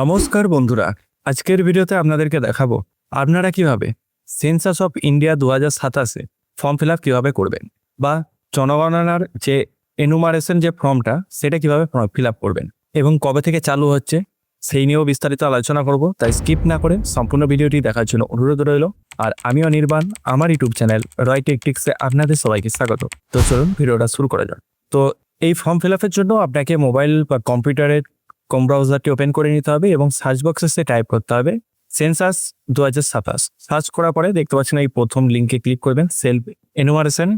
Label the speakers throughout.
Speaker 1: নমস্কার বন্ধুরা, আজকের ভিডিওতে আপনাদেরকে দেখাবো আপনারা কিভাবে census of India 2027 form fill up কীভাবে করবেন বা জনগণনার যে এনুমারেশন যে ফর্মটা সেটা কিভাবে ফিল আপ করবেন এবং কবে থেকে চালু হচ্ছে সেই নিয়েও বিস্তারিত আলোচনা করব। তাই স্কিপ না করে সম্পূর্ণ ভিডিওটি দেখার জন্য অনুরোধ রইল। আর আমি অনির্বাণ, আমার ইউটিউব চ্যানেল রয় টেকটিক্সে আপনাদের সবাইকে স্বাগত। তো চলুন ভিডিওটা শুরু করা যাক। তো এই ফর্ম ফিল আপের জন্য আপনাকে মোবাইল বা কম্পিউটারের কম ব্রাউজারটি ওপেন করে নিতে হবে এবং সার্চ বক্সে টাইপ করতে হবে সেন্সাস 2027। সার্চ করার পরে দেখতে পাচ্ছেন এই প্রথম লিঙ্কে ক্লিক করবেন, সেলফ এনুমারেশন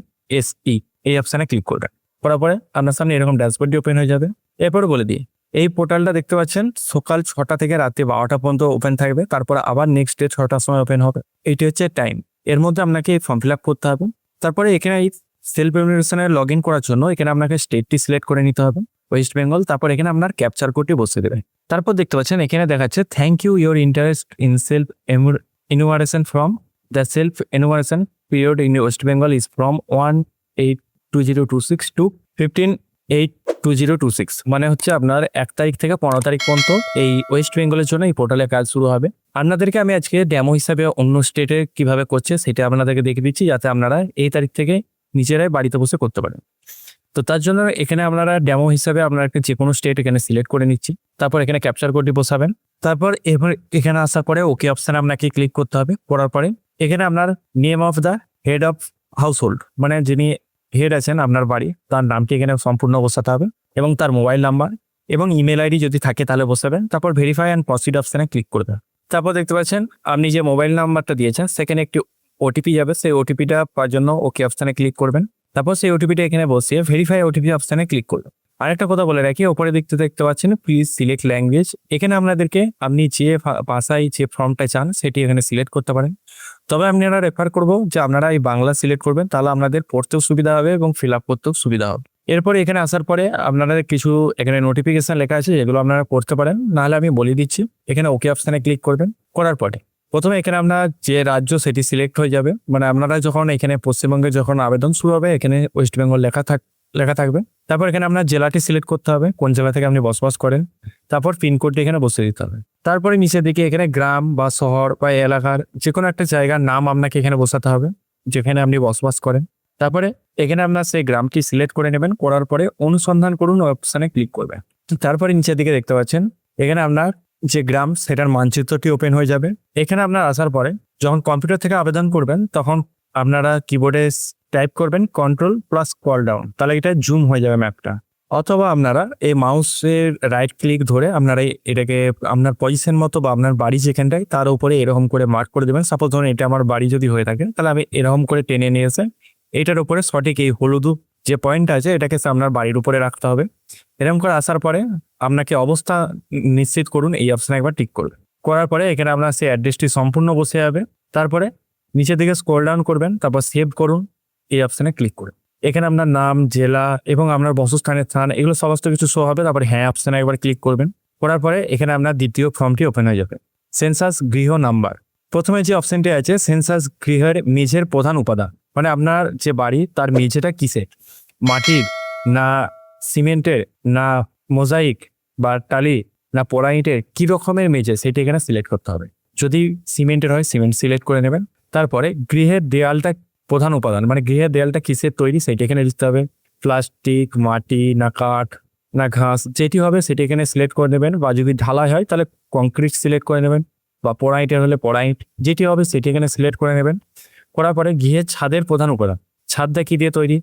Speaker 1: SE এই অপশানে ক্লিক করবেন। করার পরে আপনার সামনে এরকম ড্যাশবোর্ডটি ওপেন হয়ে যাবে। এরপরে বলে দিই, এই পোর্টালটা দেখতে পাচ্ছেন সকাল 6টা থেকে রাতে 12টা পর্যন্ত ওপেন থাকবে, তারপরে আবার নেক্সট ডে 6টার সময় ওপেন হবে। এইটি হচ্ছে টাইম। এর মধ্যে আপনাকে ফর্ম ফিল আপ করতে হবে। তারপরে এখানে এই সেলফ এনুমারেশনে লগ ইন করার জন্য এখানে আপনাকে স্টেটটি সিলেক্ট করে নিতে হবে, ওয়েস্ট বেঙ্গল। তারপর এখানে আপনার ক্যাপচার কোডটি বসিয়ে দেবে। তারপর দেখতে পাচ্ছেন এখানে দেখাচ্ছে thank you your interest in self enumeration from the self enumeration period in West Bengal is from 1/8/2026 to 15/8/2026। মানে হচ্ছে আপনার 1 তারিখ থেকে 15 তারিখ পর্যন্ত এই ওয়েস্ট বেঙ্গলের জন্য এই পোর্টালে কাজ শুরু হবে। আপনাদেরকে আমি আজকে ডেমো হিসাবে অন্য স্টেটে কিভাবে করছে সেটা আপনাদেরকে দেখে দিচ্ছি, যাতে আপনারা এই তারিখ থেকে নিজেরাই বাড়িতে বসে করতে পারেন। তো তার জন্য এখানে আপনারা ডেমো হিসাবে আপনারা যে কোনো স্টেট এখানে সিলেক্ট করে নিচ্ছি। তারপর এখানে ক্যাপচার কোডটি বসাবেন। তারপর এখানে আসার পরে ওকে অপশানে আপনাকে ক্লিক করতে হবে। করার পরে এখানে আপনার name of the head of house hold, মানে যিনি হেড আছেন আপনার বাড়ি, তার নামটি এখানে সম্পূর্ণ বসাতে হবে এবং তার মোবাইল নাম্বার এবং ইমেল আইডি যদি থাকে তাহলে বসাবেন। তারপর ভেরিফাই অ্যান্ড প্রসিড অপশানে ক্লিক করবেন। তারপর দেখতে পাচ্ছেন আপনি যে মোবাইল নাম্বারটা দিয়েছেন সেখানে একটি ওটিপি যাবে, সেই ওটিপিটা পাওয়ার জন্য ওকে অপশানে ক্লিক করবেন। তারপর সেই ওটিপিটা এখানে বসিয়ে ভেরিফাই ওটিপি অপশানে ক্লিক করবেন। আরেকটা কথা বলে রাখি, ওপরে দেখতে পাচ্ছেন প্লিজ সিলেক্ট ল্যাঙ্গুয়েজ। এখানে আপনাদেরকে আপনি যে ভাষায় যে ফর্মটা চান সেটি এখানে সিলেক্ট করতে পারেন। তবে আপনারা রেফার করব যে আপনারা এই বাংলা সিলেক্ট করবেন, তাহলে আপনাদের পড়তেও সুবিধা হবে এবং ফিল আপ করতেও সুবিধা হবে। এরপরে এখানে আসার পরে আপনারা কিছু এখানে নোটিফিকেশন লেখা আছে, যেগুলো আপনারা পড়তে পারেন, নাহলে আমি বলে দিচ্ছি। এখানে ওকে অপশানে ক্লিক করবেন। করার পরে প্রথমে এখানে আপনার যে রাজ্য সেটি সিলেক্ট হয়ে যাবে, মানে আপনারা যখন এখানে পশ্চিমবঙ্গে যখন আবেদন শুরু হবে এখানে ওয়েস্ট বেঙ্গল লেখা থাকবে। তারপর এখানে আপনার জেলাটি সিলেক্ট করতে হবে, কোন জেলা থেকে আপনি বসবাস করেন। তারপর পিনকোডটি এখানে বসিয়ে দিতে হবে। তারপরে নিচের দিকে এখানে গ্রাম বা শহর বা এলাকার যে কোনো একটা জায়গার নাম আপনাকে এখানে বসাতে হবে যেখানে আপনি বসবাস করেন। তারপরে এখানে আপনার সেই গ্রামটি সিলেক্ট করে নেবেন। করার পরে অনুসন্ধান করুন অপশানে ক্লিক করবেন। তারপরে নিচের দিকে দেখতে পাচ্ছেন এখানে আপনার যে গ্রাম সেটার মানচিত্রটি ওপেন হয়ে যাবে। এখানে আপনার আসার পরে যখন কম্পিউটার থেকে আবেদন করবেন তখন আপনারা কিবোর্ডে টাইপ করবেন Ctrl+ স্ক্রল ডাউন, তাহলে এটা জুম হয়ে যাবে ম্যাপটা। অথবা আপনারা এই মাউসের রাইট ক্লিক ধরে আপনারা এটাকে আপনার পজিশন মতো বা আপনার বাড়ি যেখানটায় তার উপরে এরকম করে মার্ক করে দেবেন। সাপোজ ধরুন এটা আমার বাড়ি যদি হয়ে থাকে, তাহলে আমি এরকম করে টেনে নিয়ে এসে এটার উপরে সঠিক এই হলুদ যে পয়েন্ট আছে এটাকে আপনার বাড়ির উপরে রাখতে হবে। এরকম করে আসার পরে আপনাকে অবস্থা নিশ্চিত করুন এই অপশানে একবার টিক করবেন। করার পরে এখানে আপনার সেই অ্যাড্রেসটি সম্পূর্ণ বসে যাবে। তারপরে নিচের দিকে স্ক্রল ডাউন করবেন, তারপর সেভ করুন এই অপশানে ক্লিক করুন। এখানে আপনার নাম, জেলা এবং আপনার বাসস্থানের স্থান এগুলো সমস্ত কিছু শো হবে। তারপরে হ্যাঁ অপশানে একবার ক্লিক করবেন। করার পরে এখানে আপনার দ্বিতীয় ফর্মটি ওপেন হয়ে যাবে। সেন্সাস গৃহ নাম্বার। প্রথমে যে অপশানটি আছে সেন্সাস গৃহের মেঝের প্রধান উপাদান, মানে আপনার যে বাড়ি তার মেঝেটা কিসের, মাটির না সিমেন্টের না মোজাইক বা টালি না পোড়া ইটের, কী রকমের মেঝে সেটা এখানে সিলেক্ট করতে হবে। যদি সিমেন্টের হয় সিমেন্ট সিলেক্ট করে নেবেন। তারপরে গৃহের দেয়ালটা প্রধান উপাদান, মানে গৃহের দেয়ালটা কিসের তৈরি সেটা এখানে লিখতে হবে। প্লাস্টিক, মাটি না কাঠ না ঘাস, যেটি হবে সেটি এখানে সিলেক্ট করে নেবেন। বা যদি ঢালাই হয় তাহলে কংক্রিট সিলেক্ট করে নেবেন, বা পোড়া ইটের হলে পোড়া ইট, যেটি হবে সেটি এখানে সিলেক্ট করে নেবেন। করার পরে গৃহের ছাদের প্রধান উপাদান, ছাদটা কী দিয়ে তৈরি,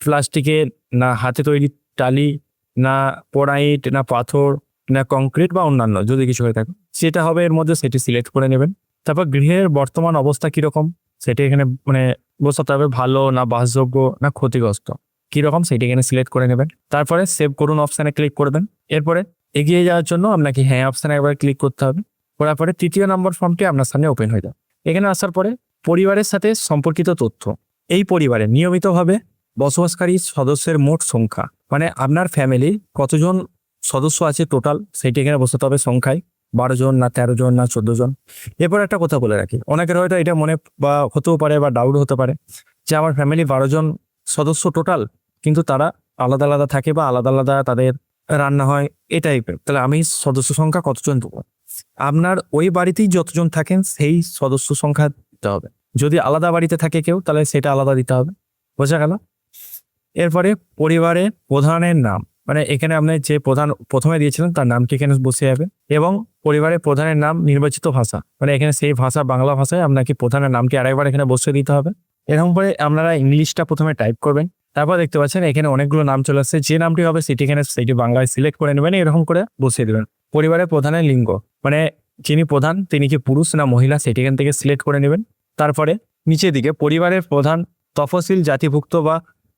Speaker 1: প্লাস্টিকের না হাতে তৈরি টালি না পোড়া ইট না পাথর না কংক্রিট বা অন্যান্য যদি কিছু হয়ে থাকে সেটা হবে এর মধ্যে, সেটি সিলেক্ট করে নেবেন। তারপর গৃহের বর্তমান অবস্থা কীরকম সেটি এখানে মানে বসাতে হবে, ভালো না বাসযোগ্য না ক্ষতিগ্রস্ত কীরকম সেটি এখানে সিলেক্ট করে নেবেন। তারপরে সেভ করুন অপশানে ক্লিক করবেন। এরপরে এগিয়ে যাওয়ার জন্য আপনাকে হ্যাঁ অপশানে একবার ক্লিক করতে হবে। করার পরে তৃতীয় নম্বর ফর্মটি আপনার সামনে ওপেন হয়ে যাবে। এখানে আসার পরে পরিবারের সাথে সম্পর্কিত তথ্য, এই পরিবারে নিয়মিতভাবে বসবাসকারী সদস্যের মোট সংখ্যা, মানে আপনার ফ্যামিলি কতজন সদস্য আছে টোটাল সেটি এখানে বসাতে হবে সংখ্যায়, 12 জন না 13 জন না 14 জন। এরপর একটা কথা বলে রাখি, অনেকের হয়তো এটা মনে বা হতেও পারে বা ডাউট হতে পারে যে আমার ফ্যামিলি 12 জন সদস্য টোটাল, কিন্তু তারা আলাদা আলাদা থাকে বা আলাদা আলাদা তাদের রান্না হয় এই টাইপের, তাহলে আমি সদস্য সংখ্যা কতজন দেবো? আপনার ওই বাড়িতেই যতজন থাকেন সেই সদস্য সংখ্যা দিতে হবে। যদি আলাদা বাড়িতে থাকে কেউ তাহলে সেটা আলাদা দিতে হবে। বোঝা গেল? এরপরে পরিবারে প্রধানের নাম, মানে এখানে আপনি যে প্রধান প্রথমে দিয়েছিলেন তার নামটি এখানে বসে যাবে, এবং পরিবারের প্রধানের নাম নির্বাচিত ভাষা, মানে এখানে সেই ভাষা বাংলা ভাষায় আপনাকে প্রধানের নামটি আরেকবার এখানে বসিয়ে দিতে হবে। এরকম করে আপনারা ইংলিশটা প্রথমে টাইপ করবেন। তারপর দেখতে পাচ্ছেন এখানে অনেকগুলো নাম চলে আসছে, যে নামটি হবে সেটি এখানে সেটি বাংলায় সিলেক্ট করে নেবেন, এরকম করে বসিয়ে দেবেন। পরিবারের প্রধানের লিঙ্গ, মানে যিনি প্রধান তিনি কি পুরুষ না মহিলা সেটি এখান থেকে সিলেক্ট করে নেবেন। তারপরে নিচের দিকে পরিবারের প্রধান তফসিল জাতিভুক্ত বা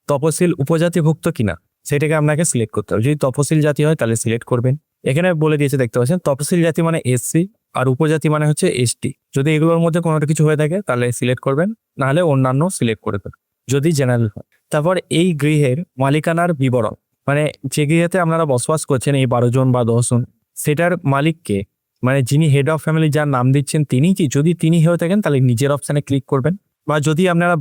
Speaker 1: তপশিল উপজাতিভুক্ত কিনা সেটাকে আপনাকে সিলেক্ট করতে হবে। যদি তপশিল জাতি হয় তাহলে সিলেক্ট করবেন। এখানে বলে দিয়েছে দেখতে পাচ্ছেন, তপশিল জাতি মানে এসসি আর উপজাতি মানে হচ্ছে এসটি। যদি এগুলোর মধ্যে কোনোটা কিছু হয়ে থাকে তাহলে সিলেক্ট করবেন, নাহলে অন্যান্য সিলেক্ট করে দেবেন যদি জেনারেল হয়। তারপর এই গৃহের মালিকানার বিবরণ, মানে যে গৃহেতে আপনারা বসবাস করছেন এই 12 জন বা 10 জন, সেটার মালিককে, মানে যিনি হেড অফ ফ্যামিলি যার নাম দিচ্ছেন তিনি কি, যদি তিনি হয়ে থাকেন তাহলে নিজের অপশানে ক্লিক করবেন, বা যদি আপনারা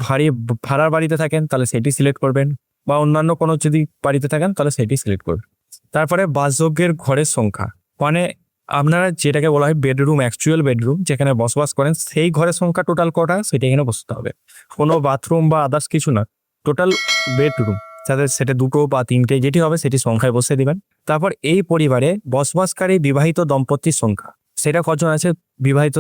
Speaker 1: ভাড়ার বাড়িতে থাকেন তাহলে সেটি সিলেক্ট করবেন, বা অন্যান্য কোনো যদি বাড়িতে থাকেন তাহলে সেটি সিলেক্ট করবেন। তারপরে বাসযোগ্যের ঘরের সংখ্যা, মানে আপনারা যেটাকে বলা হয় বেডরুম, অ্যাকচুয়াল বেডরুম যেখানে বসবাস করেন সেই ঘরের সংখ্যা টোটাল কটা সেটা এখানে বসতে হবে। কোনো বাথরুম বা আদার্স কিছু না, টোটাল বেডরুম যাতে সেটা 2 বা 3টে যেটি হবে সেটি সংখ্যায় বসে দিবেন। তারপর এই পরিবারে বসবাসকারী বিবাহিত দম্পতির সংখ্যা, সেটা কজন আছে বিবাহিত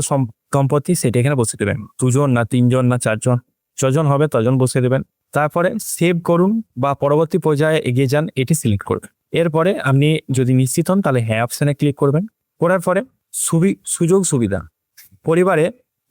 Speaker 1: দম্পতি সেটা এখানে বসে দেবেন, 2 জন না 3 জন না 4 জন, যজন হবে তজন বসে দেবেন। তারপরে সেভ করুন বা পরবর্তী পর্যায়ে এগিয়ে যান এটি সিলেক্ট করবেন। এরপরে আপনি যদি নিশ্চিত হন তাহলে হ্যাঁ অপশানে ক্লিক করবেন। করার পরে সুযোগ সুবিধা, পরিবারে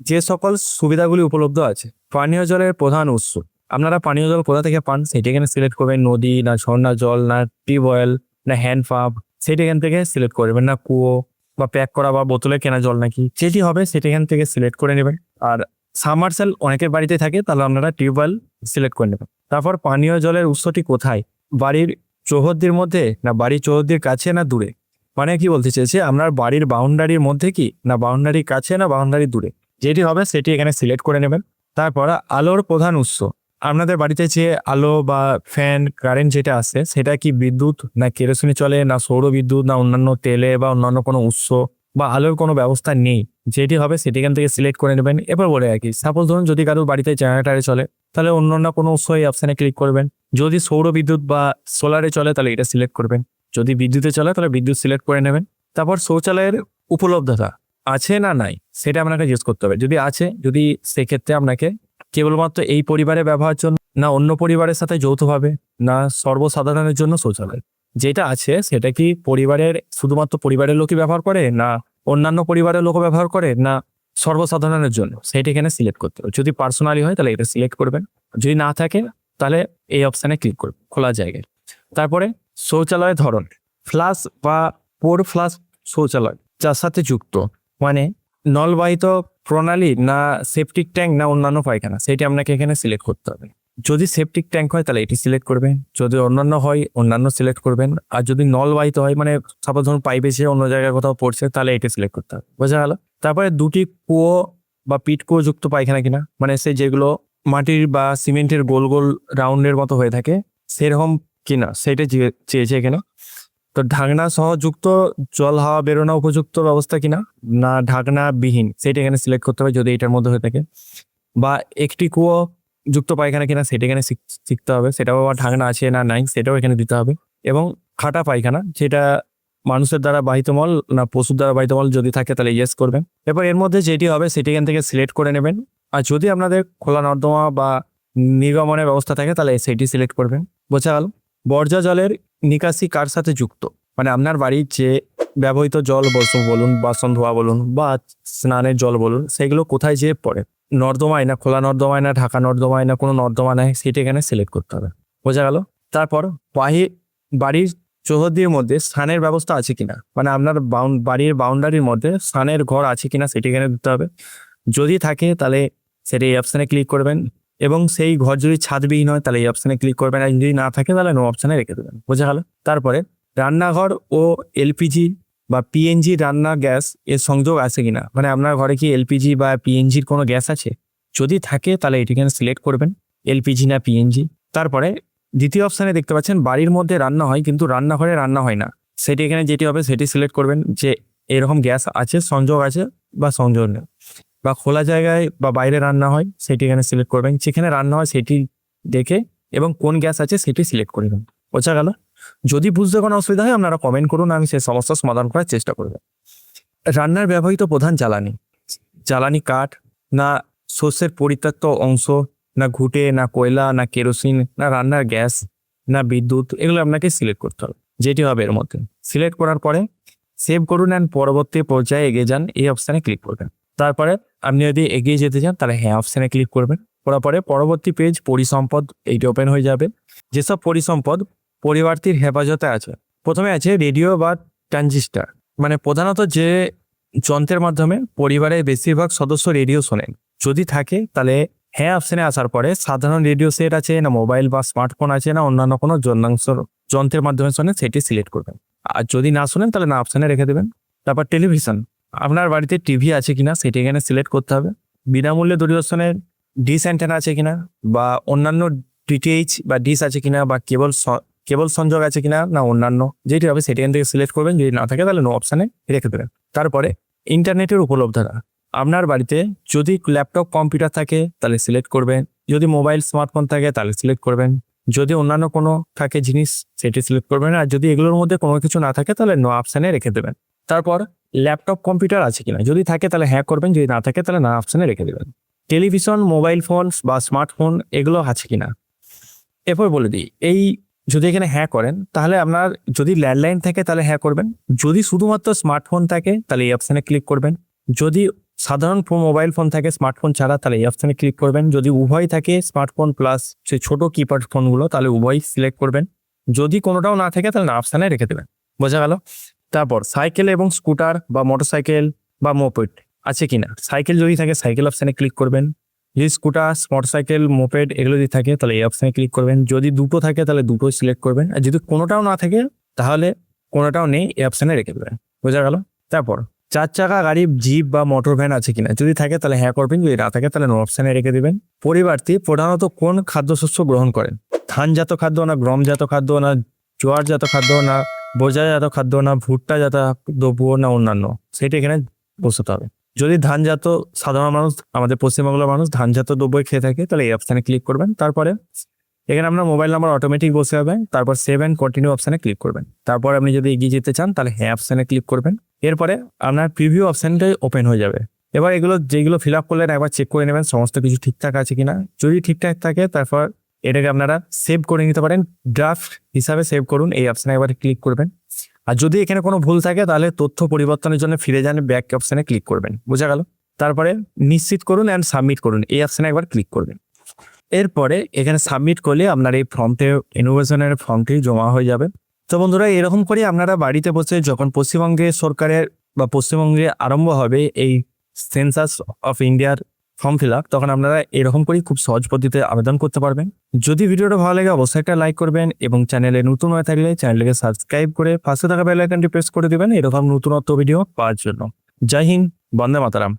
Speaker 1: যে সকল সুবিধাগুলি উপলব্ধ আছে, পানীয় জলের প্রধান উৎস, আপনারা পানীয় জল কোথা থেকে পান সেটা এখানে সিলেক্ট করবেন, নদী না ঝর্ণা জল না টিউবওয়েল না হ্যান্ড পাম্প সেটা এখান থেকে সিলেক্ট করবেন, না কুয়ো বা প্যাক করা বা বোতলে কেনা জল নাকি, যেটি হবে সেটা এখান থেকে সিলেক্ট করে নেবেন। আর সাবমার্সেল অনেকের বাড়িতে থাকে তাহলে আপনারা টিউবওয়েল সিলেক্ট করে নেবেন। তারপর পানীয় জলের উৎসটি কোথায়, বাড়ির চৌহদ্দির মধ্যে না বাড়ির চৌহদ্দির কাছে না দূরে, মানে কি বলতে চেয়েছে আপনার বাড়ির বাউন্ডারির মধ্যে কি না বাউন্ডারির কাছে না বাউন্ডারির দূরে, যেটি হবে সেটি এখানে সিলেক্ট করে নেবেন। তারপর আলোর প্রধান উৎস, আপনাদের বাড়িতে যে আলো বা ফ্যান কারেন্ট যেটা আসে সেটা কি বিদ্যুৎ না কেরোসিনে চলে না সৌর বিদ্যুৎ না অন্যান্য তেলে বা অন্যান্য কোনো উৎস বা আলোর কোনো ব্যবস্থা নেই, যেটি হবে সেটি এখান থেকে সিলেক্ট করে নেবেন। এবার বলে আর কি, সাপোজ ধরুন যদি কারোর বাড়িতে জেনারেটারে চলে তাহলে অন্যান্য কোনো উৎস এই অপশানে ক্লিক করবেন। যদি সৌর বিদ্যুৎ বা সোলারে চলে তাহলে এটা সিলেক্ট করবেন, যদি বিদ্যুতে চলে তাহলে বিদ্যুৎ সিলেক্ট করে নেবেন। তারপর শৌচালয়ের উপলব্ধতা আছে না নাই সেটা আপনাকে জিজ্ঞেস করতে হবে। যদি আছে, যদি সেক্ষেত্রে আপনাকে কেবলমাত্র এই পরিবারে ব্যবহার জন্য না অন্য পরিবারের সাথে যৌথভাবে না সর্বসাধারণের জন্য শৌচালয়, যেটা আছে সেটা কি পরিবারের শুধুমাত্র পরিবারের লোকই ব্যবহার করে না অন্যান্য পরিবারের লোকও ব্যবহার করে না সর্বসাধারণের জন্য, সেটা এখানে সিলেক্ট করতে হবে। যদি পার্সোনালি হয় তাহলে এটা সিলেক্ট করবেন, যদি না থাকে তাহলে এই অপশানে ক্লিক করবেন খোলা জায়গায়। তারপরে শৌচালয়ের ধরন, ফ্লাশ বা পোর ফ্লাশ শৌচালয় যার সাথে যুক্ত, মানে নলবাহিত প্রণালী না সেপটিক ট্যাঙ্ক না অন্যান্য পায়খানা, সেটি আপনাকে এখানে সিলেক্ট করতে হবে। যদি সেপটিক ট্যাঙ্ক হয় তাহলে এটি সিলেক্ট করবেন, যদি অন্যান্য হয় অন্যান্য সিলেক্ট করবেন, আর যদি নলবাহিত হয় মানে সাপোজ ধরুন পাইপ এসে অন্য জায়গায় কোথাও পড়ছে তাহলে এটি সিলেক্ট করতে হবে। বোঝা গেল? তারপরে 2টি কুয়ো বা পিট কুয়ো যুক্ত পায়খানা কিনা, মানে সে যেগুলো মাটির বা সিমেন্টের গোল গোল রাউন্ডের মতো হয়ে থাকে সেরকম কিনা সেটা চেয়েছে এখানে। তো ঢাকনা সহ যুক্ত জল হাওয়া বেরোনো উপযুক্ত ব্যবস্থা কিনা না ঢাকনা বিহীন সেটা এখানে সিলেক্ট করতে হবে যদি এটার মধ্যে হয়ে থাকে, বা একটি কুয়ো যুক্ত পায়খানা কিনা সেটা এখানে শিখতে হবে, সেটাও আবার ঢাকনা আছে না নাই সেটাও এখানে দিতে হবে। এবং খাটা পায়খানা, যেটা মানুষের দ্বারা বাহিত মল না পশুর দ্বারা বাহিত মল যদি থাকে তাহলে ইয়েস করবেন। এরপর এর মধ্যে যেটি হবে সেটি এখান থেকে সিলেক্ট করে নেবেন, আর যদি আপনাদের খোলা নর্দমা বা নির্গমনের ব্যবস্থা থাকে তাহলে সেটি সিলেক্ট করবেন। বোঝা গেল? বর্জ্য জলের নিকাশি কার সাথে যুক্ত, মানে আপনার বাড়ির যে ব্যবহৃত জল বলুন বাসন ধোয়া বলুন বা স্নানের জল বলুন সেগুলো কোথায় যেয়ে পড়ে, নর্দমায় না খোলা নর্দমায় না ঢাকা নর্দমায় না কোনো নর্দমা নেয় সেটা এখানে সিলেক্ট করতে হবে। বোঝা গেল? তারপর বাড়ির চৌহদ্দির মধ্যে স্থানের ব্যবস্থা আছে কিনা, মানে আপনার বাড়ির বাউন্ডারির মধ্যে স্থানের ঘর আছে কিনা সেটা এখানে দিতে হবে। যদি থাকে তাহলে সেটা এই অপশানে ক্লিক করবেন, এবং সেই ঘর যদি ছাদবিহীন হয় তাহলে এই অপশানে ক্লিক করবেন, আর যদি না থাকে তাহলে নো অপশানে রেখে দেবেন। বোঝা গেল? তারপরে রান্নাঘর ও এলপিজি বা পিএনজি রান্না গ্যাস এর সংযোগ আছে কিনা, মানে আপনার ঘরে কি এলপিজি বা পিএনজির কোনো গ্যাস আছে, যদি থাকে তাহলে এটিখানে সিলেক্ট করবেন এলপিজি না পিএনজি। তারপরে দ্বিতীয় অপশানে দেখতে পাচ্ছেন বাড়ির মধ্যে রান্না হয় কিন্তু রান্নাঘরে রান্না হয় না, সেটি এখানে যেটি হবে সেটি সিলেক্ট করবেন যে এরকম গ্যাস আছে, সংযোগ আছে বা সংযোগ নেই, বা খোলা জায়গায় বা বাইরে রান্না হয় সেটি এখানে সিলেক্ট করবেন, যেখানে রান্না হয় সেটি দেখে এবং কোন গ্যাস আছে সেটি সিলেক্ট করবেন। বোঝা গেল? যদি বুঝতে কোনো অসুবিধা হয় আপনারা কমেন্ট করুন, আমি সেই সমস্যার সমাধান করার চেষ্টা করব। রান্নার ব্যবহৃত প্রধান জ্বালানি কাঠ, না শস্যের পরিত্যক্ত অংশ, না ঘুঁটে, না কয়লা, না কেরোসিন, না রান্নার গ্যাস, না বিদ্যুৎ, এগুলো আপনাকে সিলেক্ট করতে হবে যেটি হবে এর মধ্যে। সিলেক্ট করার পরে সেভ করুন অ্যান্ড পরবর্তী পর্যায়ে এগিয়ে যান, এই অপশানে ক্লিক করবেন। তারপরে আপনি যদি এগিয়ে যেতে চান তাহলে হ্যাঁ অপশানে ক্লিক করবেন। করার পরে পরবর্তী পেজ পরিসম্পদ এইটি ওপেন হয়ে যাবে। যেসব পরিসম্পদ পরিবারটির হেফাজতে আছে, প্রথমে আছে রেডিও বা ট্রানজিস্টার, মানে প্রধানত যে যন্ত্রের মাধ্যমে পরিবারের বেশিরভাগ সদস্য রেডিও শোনেন। যদি থাকে তাহলে হ্যাঁ অপশানে আসার পরে সাধারণ রেডিও সেট আছে, না মোবাইল বা স্মার্টফোন আছে, না অন্যান্য কোনো যন্ত্রের মাধ্যমে শোনেন সেটি সিলেক্ট করবেন। আর যদি না শোনেন তাহলে না অপশানে রেখে দেবেন। তারপর টেলিভিশন, আপনার বাড়িতে টিভি আছে কিনা সেটি এখানে সিলেক্ট করতে হবে। বিনামূল্যে দূরদর্শনের ডিশ অ্যান্টেনা আছে কিনা, বা অন্যান্য ডিটিএইচ বা ডিশ আছে কিনা, বা কেবল সংযোগ আছে কিনা, না অন্যান্য, যেটি হবে সেটি এখান থেকে সিলেক্ট করবেন। যদি না থাকে তাহলে নো অপশানে রেখে দেবেন। তারপরে ইন্টারনেটের উপলব্ধতা, আপনার বাড়িতে যদি ল্যাপটপ কম্পিউটার থাকে তাহলে সিলেক্ট করবেন, যদি মোবাইল স্মার্টফোন থাকে তাহলে সিলেক্ট করবেন, যদি অন্যান্য কোনো থাকে জিনিস সেটি সিলেক্ট করবেন, আর যদি এগুলোর মধ্যে কোনো কিছু না থাকে তাহলে নো অপশানে রেখে দেবেন। তারপর ল্যাপটপ কম্পিউটার আছে কিনা, যদি থাকে তাহলে হ্যাঁ করবেন, যদি না থাকে তাহলে না অপশানে রেখে দেবেন। টেলিভিশন, মোবাইল ফোন বা স্মার্টফোন এগুলো আছে কিনা। এরপর বলে দিই, এই যদি এখানে হ্যাঁ করেন তাহলে আপনার যদি ল্যান্ডলাইন থাকে তাহলে হ্যাঁ করবেন, যদি শুধুমাত্র স্মার্টফোন থাকে তাহলে এই অপশানে ক্লিক করবেন, যদি সাধারণ মোবাইল ফোন থাকে স্মার্টফোন ছাড়া তাহলে এই অপশানে ক্লিক করবেন, যদি উভয় থাকে স্মার্টফোন প্লাস সেই ছোট কিপ্যাড ফোনগুলো তাহলে উভয় সিলেক্ট করবেন, যদি কোনোটাও না থাকে তাহলে না অপশানে রেখে দেবেন। বোঝা গেল? তারপর সাইকেল এবং স্কুটার বা মোটরসাইকেল বা মোপেড আছে কিনা, সাইকেল যদি থাকে সাইকেল অপশানে ক্লিক করবেন, যদি স্কুটার, মোটরসাইকেল, মোপেড এগুলো যদি থাকে তাহলে এই অপশানে ক্লিক করবেন, যদি দুটো থাকে তাহলে দুটো সিলেক্ট করবেন, আর যদি কোনোটাও না থাকে তাহলে কোনোটাও নেই, এই অপশানে রেখে দেবেন। বোঝা গেল? তারপর 4 চাকা গাড়ি, জিপ বা মোটর ভ্যান আছে কিনা, যদি থাকে তাহলে হ্যাঁ করবেন, যদি না থাকে তাহলে নো অপশানে রেখে দেবেন। পরিবারটি প্রধানত কোন খাদ্যশস্য গ্রহণ করেন, ধানজাত খাদ্য, না গমজাত খাদ্য, না জোয়ারজাত খাদ্য, না বোঝাজাত খাদ্য, না ভুট্টাজাত দ্রব্য, না অন্যান্য, সেটা এখানে বসাতে হবে। যদি ধানজাত, সাধারণ মানুষ আমাদের পশ্চিমবাংলার মানুষ ধানজাত দ্রব্যই খেয়ে থাকে তাহলে এই অপশানে ক্লিক করবেন। তারপরে এখানে আপনার মোবাইল নাম্বার অটোমেটিক বসে হবে, তারপর সেভ অ্যান্ড কন্টিনিউ অপশানে ক্লিক করবেন। তারপর আপনি যদি এগিয়ে যেতে চান তাহলে হ্যাঁ অপশানে ক্লিক করবেন। এরপরে আপনার প্রিভিউ অপশানটাই ওপেন হয়ে যাবে। এবার এগুলো যেগুলো ফিল আপ করলেন একবার চেক করে নেবেন সমস্ত কিছু ঠিকঠাক আছে কিনা, যদি ঠিকঠাক থাকে তারপর এটাকে আপনারা সেভ করে নিতে পারেন, ড্রাফট হিসাবে সেভ করুন, এই অপশানে একবার ক্লিক করবেন। আর যদি এখানে কোনো ভুল থাকে তাহলে তথ্য পরিবর্তনের জন্য ফিরে যান, ব্যাক অপশানে ক্লিক করবেন। বোঝা গেল? তারপরে নিশ্চিত করুন অ্যান্ড সাবমিট করুন, এই অপশানে একবার ক্লিক করবেন। এরপরে এখানে সাবমিট করলে আপনার এই ফর্মটি, ইনোভেশনের ফর্মটি জমা হয়ে যাবে। তো বন্ধুরা, এরকম করে আপনারা বাড়িতে বসে যখন পশ্চিমবঙ্গে সরকারের বা পশ্চিমবঙ্গে আরম্ভ হবে এই সেন্সাস অফ ইন্ডিয়ার ফর্ম ফিল আপ, তখন আপনারা এরকম করেই খুব সহজ পদ্ধতিতে আবেদন করতে পারবেন। যদি ভিডিওটা ভালো লাগে অবশ্যই একটা লাইক করবেন এবং চ্যানেলে নতুন হয়ে থাকলে চ্যানেলকে সাবস্ক্রাইব করে পাশে থাকা বেল আইকনটি প্রেস করে দিবেন এরকম নতুনত্ব ভিডিও পাওয়ার জন্য। জয় হিন্দ, বন্দে মাতরম।